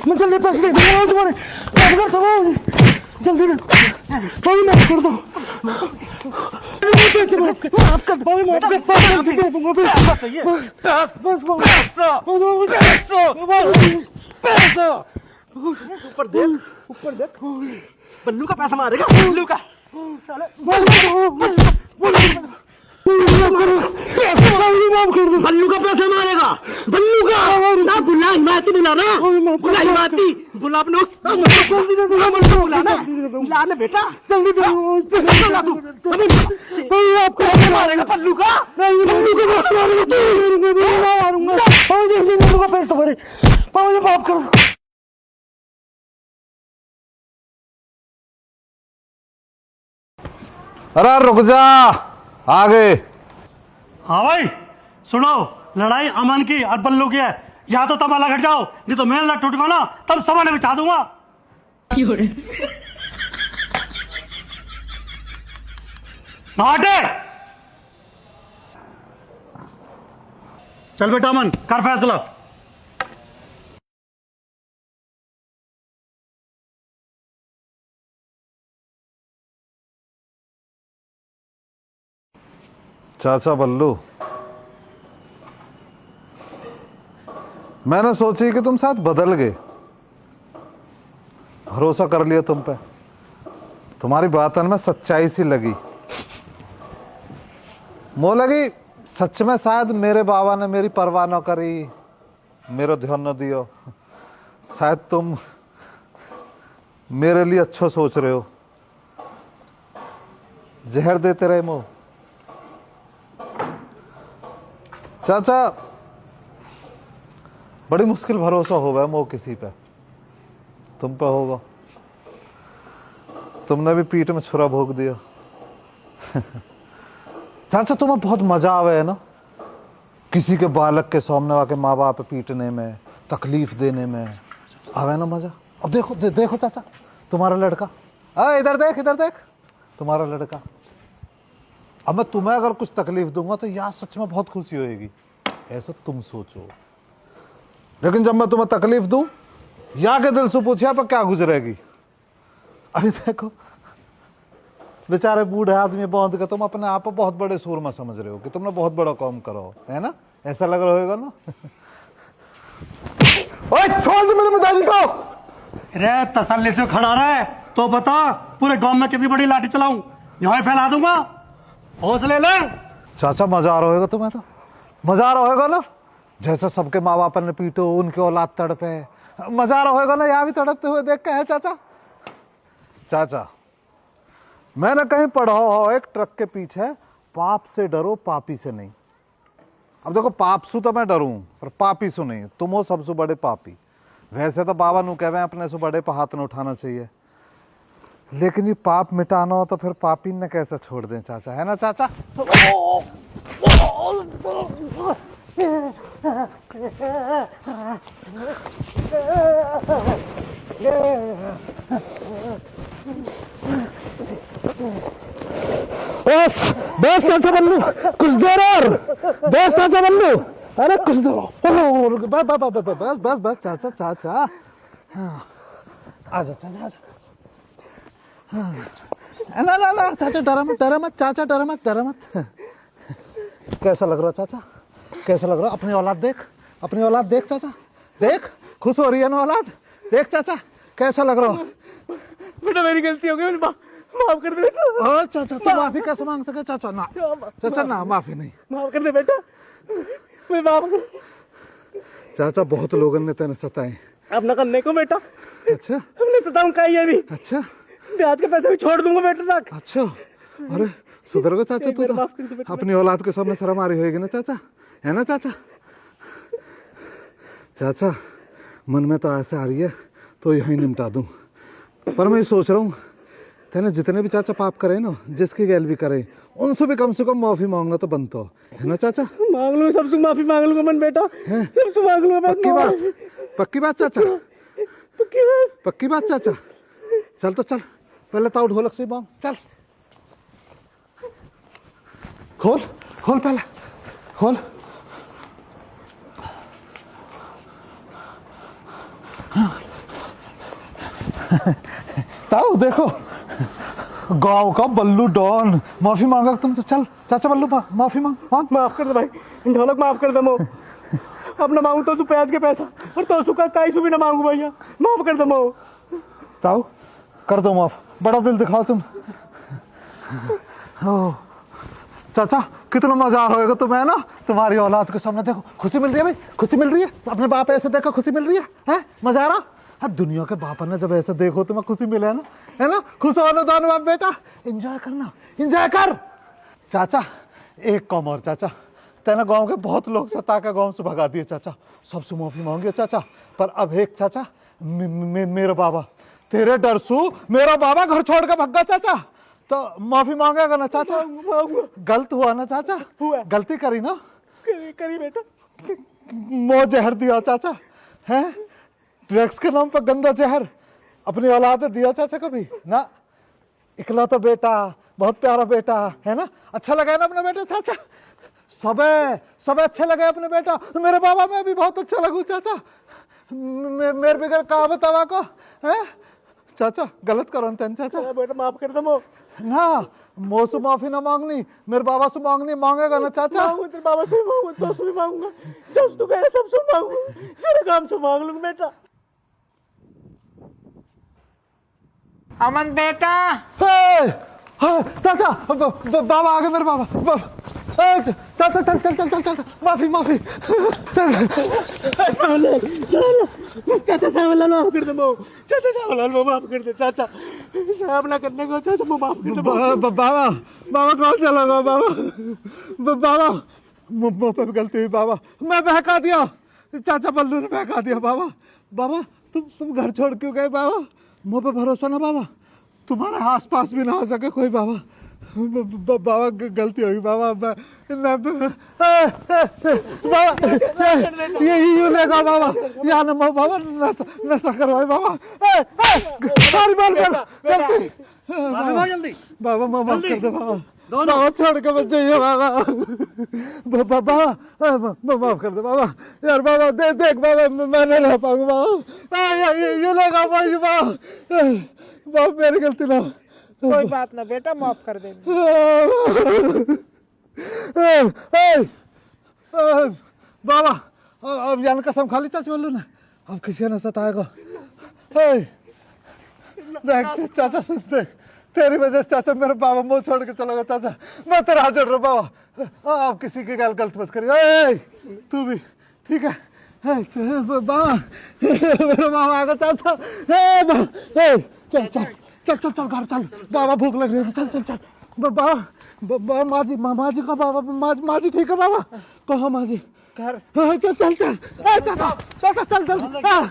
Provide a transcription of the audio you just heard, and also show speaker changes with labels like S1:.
S1: मैं जल्दी पैसे दे दूंगा तुम्हारे, काम कर सब जल्दी माफ कर दो, पैसे माफ कर दो, माफ कर पैसे दे दूंगा, पैसा चाहिए, पैसा ऊपर देख बल्लू का पैसा मारेगा, बल्लू का बल्लू का पैसा मारेगा, बल्लू का ना बुला, माती बुला ना, बुला माती बुला अपने बुलाना बेटा, जल्दी बुला तू, आपको पैसा मारेगा बल्लू का, बल्लू का पैसा मारेगा, पैसा भरे मुझे माफ कर दो।
S2: अरे रुक जा, आ गए।
S3: हाँ भाई सुनो, लड़ाई अमन की और बल्लू की है, या तो तुम अलग हट जाओ, नहीं तो मैं लट टूटूंगा ना तब सबने बिछा दूंगा। हटे, चल बेटा अमन कर फैसला।
S2: चाचा बल्लू, मैंने सोची कि तुम साथ बदल गए, भरोसा कर लिया तुम पे, तुम्हारी बातन में सच्चाई सी लगी, मो लगी सच में शायद मेरे बाबा ने मेरी परवाह न करी, मेरा ध्यान न दियो, शायद तुम मेरे लिए अच्छा सोच रहे हो, जहर देते रहे मो। चाचा बड़ी मुश्किल भरोसा हो गया मो किसी पे, तुम पे होगा, तुमने भी पीठ में छुरा भोग दिया। चाचा तुम्हें बहुत मजा आवे है ना किसी के बालक के सामने आके माँ बाप पीटने में, तकलीफ देने में, आवे ना मजा। अब देखो देखो चाचा तुम्हारा लड़का, इधर देख तुम्हारा लड़का, अब मैं तुम्हें अगर कुछ तकलीफ दूंगा तो यार सच में बहुत खुशी होएगी, ऐसा तुम सोचो, लेकिन जब मैं तुम्हें तकलीफ दूं या के दिल से पूछिया पर क्या गुजरेगी। अभी देखो बेचारे बूढ़े आदमी बांध के तुम अपने आप को बहुत बड़े शोर में समझ रहे हो कि तुमने बहुत बड़ा काम करो, है ना, ऐसा लग रहा होगा ना। ओए छोड़ दे मेरे पिताजी को।
S3: अरे तसल्ली से खड़ा रहे तो बता, पूरे गांव में कितनी बड़ी लाठी चलाऊं, यहां फैला दूंगा, हौसले ले।
S2: चाचा मजा आ रहा होगा तुम्हें, तो मजा आ रहा होगा ना, जैसे सबके माँ बाप ने पीटो उनके औलाद तड़पे, मजा आ रहा होगा ना यहाँ भी तड़पते हुए देख के, है चाचा। चाचा मैंने कहीं पढ़ा हो एक ट्रक के पीछे, पाप से डरो पापी से नहीं। अब देखो पाप सु तो मैं डरूं पर पापी सु नहीं, तुम हो सबसे बड़े पापी। वैसे तो बाबा नु कहवे अपने से बड़े पर हाथ न उठाना चाहिए, लेकिन ये पाप मिटाना हो तो फिर पापी ने कैसे छोड़ दें चाचा, है ना चाचा।
S1: बस चाचा बल्लू कुछ देर और, बस चाचा बल्लू, अरे कुछ देर और,
S2: बस बस बस चाचा चाचा, हाँ आजा चाचा आजा, ना ना ना चाचा डरा मत चाचा, डरा मत। कैसा लग रहा चाचा, कैसा लग रहा, अपनी औलाद देख चाचा, देख खुश हो रही है ना औलाद, देख चाचा कैसा लग रहा।
S1: बेटा मेरी गलती हो गई, माफ कर दे बेटा।
S2: चाचा तो माफी कैसे मांग सके चाचा, ना चाचा ना माफी नहीं,
S1: माफ कर दे बेटा, मैं माफ कर।
S2: चाचा बहुत लोगों ने तेने सताए,
S1: अब न करने को बेटा,
S2: अच्छा
S1: हमने सताऊं का ही अभी,
S2: अच्छा
S1: ब्याज के पैसे भी छोड़ दूंगा बेटा तक।
S2: अच्छा, अरे सुधर गो चाचा, तू तो अपनी औलाद के सामने शर्म आ रही होगी ना चाचा, है ना चाचा। चाचा मन में तो ऐसे आ रही है तो यहीं निपटा दूं, पर मैं सोच रहा हूँ तेने जितने भी चाचा पाप करे ना, जिसकी गैल भी करे, उनसे भी कम से कम माफी मांगना तो बनता है ना चाचा।
S1: मांग लूंगा, सबसे माफी मांग लूंगा मन बेटा, सबसे मांग लूंगा।
S2: पक्की बात चाचा, पक्की बात चाचा। चल तो चल, पहले ताऊ ढोलक से मांग, चल खोल पहले खोल। ताऊ देखो, गांव का बल्लू डॉन माफी मांगा तुमसे। चल चाचा बल्लू माफी मांग।
S1: माफ कर दे भाई, ढोलक माफ कर दे मो। अब ना मांगू तो प्याज के पैसा और तो सुखा काई सु भी ना मांगू भैया, माफ कर दे मो।
S2: ताऊ कर दो माफ, बड़ा दिल दिखाओ तुम। ओ, चाचा कितना मजा आ रहा होगा तुम्हें ना, तुम्हारी औलाद के सामने। देखो खुशी मिल रही है भाई, खुशी मिल रही है। अपने बाप ऐसे देखो, खुशी मिल रही है? मजा आ रहा? हाँ, दुनिया के बाप ने जब ऐसे देखो तुम्हें खुशी मिले है ना। खुश हो ना दोनों बाप बेटा, एंजॉय करना, एंजॉय कर। चाचा एक कम और चाचा, तेना गांव के बहुत लोग सता के गांव से भगा दिए चाचा, सबसे माफी मांगिए चाचा। पर अब एक चाचा मेरा बाबा, तेरे डर सु मेरा बाबा घर छोड़ के भगा चाचा, तो माफी मांगेगा ना चाचा? गलत हुआ ना चाचा?
S1: हुआ।
S2: गलती करी ना?
S1: करी बेटा।
S2: मो जहर दिया चाचा, है ड्रग्स के नाम पर गंदा जहर अपनी औलाद दिया चाचा कभी ना? इकला तो बेटा, बहुत प्यारा बेटा है ना। अच्छा लगा ना अपना बेटा चाचा? सब अच्छे लगे अपने बेटा। मेरे बाबा में भी बहुत अच्छा लगू चाचा। मेरे बगैर कहा बतावा को है चाचा, गलत करो तेन चाचा।
S1: बेटा माफ कर दे मो
S2: ना, मो से माफी ना मांगनी, मेरे बाबा से मांगनी, मांगेगा ना चाचा?
S1: मांगू तेरे बाबा से मांगू, तो से भी मांगूंगा, जब तू कहे सब से मांगू, सारे काम से मांग लूंगा बेटा।
S4: अमन बेटा,
S2: चाचा बाबा आ गए मेरे बाबा। चाचा चल चल चल चल चल, माफी माफी।
S1: चाचा सावलाल माफ कर दे मो, चाचा सावलाल माफ कर दे चाचा, साहब ना करने को चाचा मो माफ कर दे।
S2: बाबा कौन चला गया बाबा? मुझ पे भी गलती हुई बाबा, मैं बहका दिया, चाचा बल्लू ने बहका दिया बाबा। तुम घर छोड़ क्यों गए बाबा? मुझ पे भरोसा ना बाबा, तुम्हारे आस पास भी ना आ सके कोई बाबा। बाबा गलती होगी बाबा। ये यूं लेगा बाबा, यहाँ ना बाबा नशा करवाए बाबा। सॉरी बोल कर गलती
S3: जल्दी
S2: बाबा, माफ कर दे बाबा। बाबा छोड़ के मत जाइए बाबा। माफ कर दे बाबा यार। बाबा देख बाबा, मैं नहीं रह पाऊंगा बाबा। ये लेगा बाबा, मेरी गलती ना।
S4: कोई बात ना बेटा, माफ कर दे।
S2: बाबा अब जान कसम खा ली चाचा बोलू ना, अब किसी ने सताएगा। देख चाचा सुन, देख तेरी वजह से चाचा मेरे बाबा मुंह छोड़ के चला गया चाचा। मैं तेरा हाथ जोड़ रहा बाबा, अब किसी की गलत मत करिए। तू भी ठीक है? बाबा मेरा बाबा आ गया चाचा। चल चल चल चल चल घर चल, बाबा भूख लग रही है। चल चल चल बाबा। माजी का बाबा, माजी ठीक है बाबा? कहाँ माजी? घर। चल चल चल चल चल चल चल।